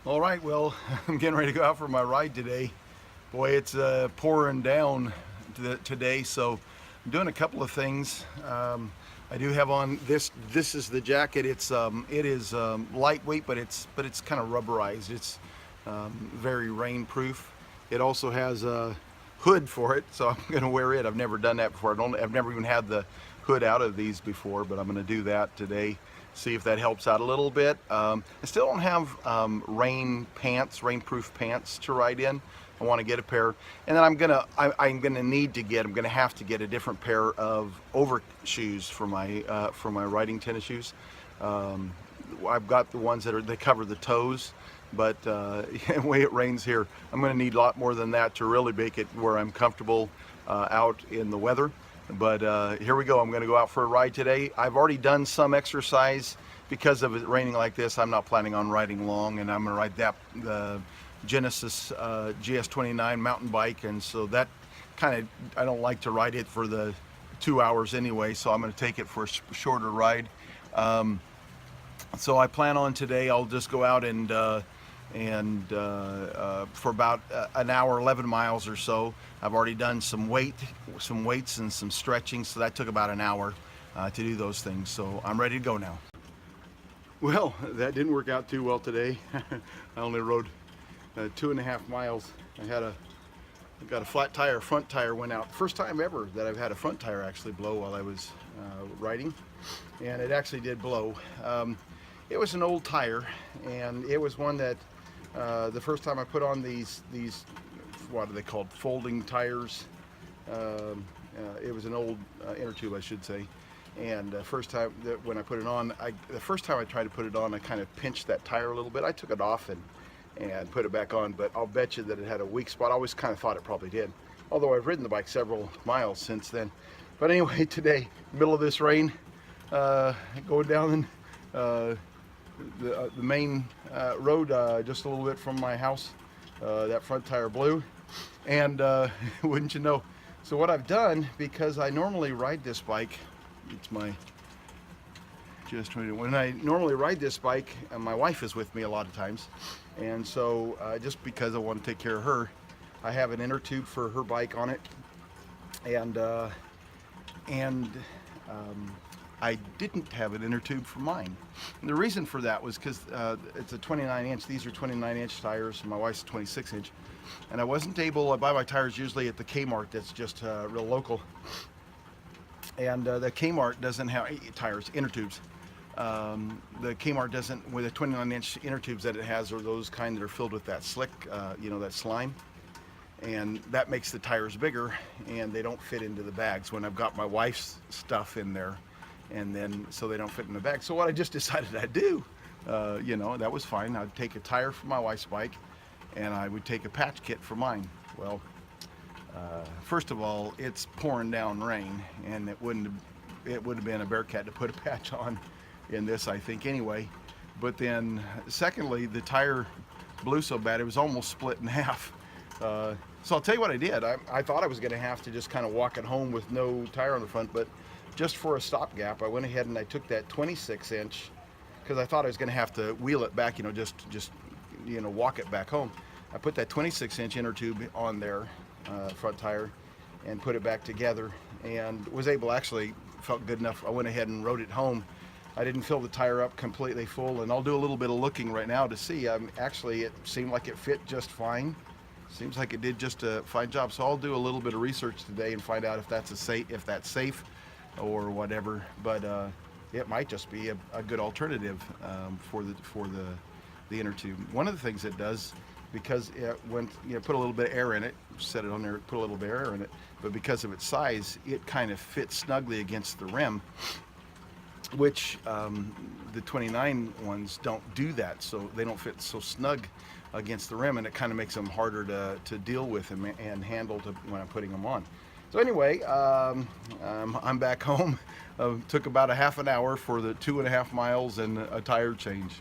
All right, well, I'm getting ready to go out for my ride today. Boy, it's pouring down today, so I'm doing a couple of things. I do have on this. This is the jacket. It is lightweight, but it's kind of rubberized. It's very rainproof. It also has a hood for it, so I'm going to wear it. I've never done that before. I've never even had the hood out of these before, but I'm going to do that today. See if that helps out a little bit. I still don't have rainproof pants to ride in. I want to get a pair, and then I'm gonna have to get a different pair of overshoes for my riding tennis shoes. I've got the ones they cover the toes, but the way it rains here, I'm going to need a lot more than that to really make it where I'm comfortable out in the weather. But here we go. I'm going to go out for a ride today. I've already done some exercise. Because of it raining like this, I'm not planning on riding long, and I'm going to ride the Genesis GS29 mountain bike, and so that I don't like to ride it for the 2 hours anyway, so I'm going to take it for a shorter ride. So I plan on today, I'll just go out and for about an hour, 11 miles or so. I've already done some weights and some stretching, so that took about an hour to do those things. So I'm ready to go now. Well, that didn't work out too well today. I only rode 2.5 miles. I got a flat tire, front tire went out. First time ever that I've had a front tire actually blow while I was riding, and it actually did blow. It was an old tire, and it was one that the first time I put on these what are they called, folding tires. It was an old inner tube, I should say. And first time when I put it on, the first time I tried to put it on, I kind of pinched that tire a little bit. I took it off and put it back on, but I'll bet you that it had a weak spot. I always kind of thought it probably did, although I've ridden the bike several miles since then. But anyway, today, middle of this rain, going down the main road just a little bit from my house, that front tire blew, and wouldn't you know. So what I've done, because I normally ride this bike, it's my GS29. When I normally ride this bike, my wife is with me a lot of times, and so just because I want to take care of her, I have an inner tube for her bike on it, and I didn't have an inner tube for mine. And the reason for that was because it's a 29-inch. These are 29-inch tires, and my wife's 26-inch, and I wasn't able. I buy my tires usually at the Kmart that's just real local. And the Kmart doesn't have tires, inner tubes. The Kmart doesn't, with the 29-inch inner tubes that it has are those kind that are filled with that slick, that slime. And that makes the tires bigger, and they don't fit into the bags when I've got my wife's stuff in there. And then, so they don't fit in the bag. So what I just decided I'd do, that was fine. I'd take a tire for my wife's bike, and I would take a patch kit for mine. Well, first of all, it's pouring down rain, and it would have been a bearcat to put a patch on in this, I think, anyway. But then, secondly, the tire blew so bad it was almost split in half. So I'll tell you what I did. I thought I was going to have to just kind of walk it home with no tire on the front, but just for a stopgap, I went ahead and I took that 26-inch because I thought I was going to have to wheel it back, just walk it back home. I put that 26-inch inner tube on there. Front tire, and put it back together, and was able, actually felt good enough. I went ahead and rode it home. I didn't fill the tire up completely full, and I'll do a little bit of looking right now to see. Actually, it seemed like it fit just fine. Seems like it did just a fine job. So I'll do a little bit of research today and find out if that's safe or whatever. But it might just be a good alternative for the inner tube. One of the things it does, because when put a little bit of air in it, set it on there, put a little bit of air in it, but because of its size, it kind of fits snugly against the rim, which the 29 ones don't do that, so they don't fit so snug against the rim, and it kind of makes them harder to deal with and handle when I'm putting them on. So anyway, I'm back home. Took about a half an hour for the 2.5 miles and a tire change.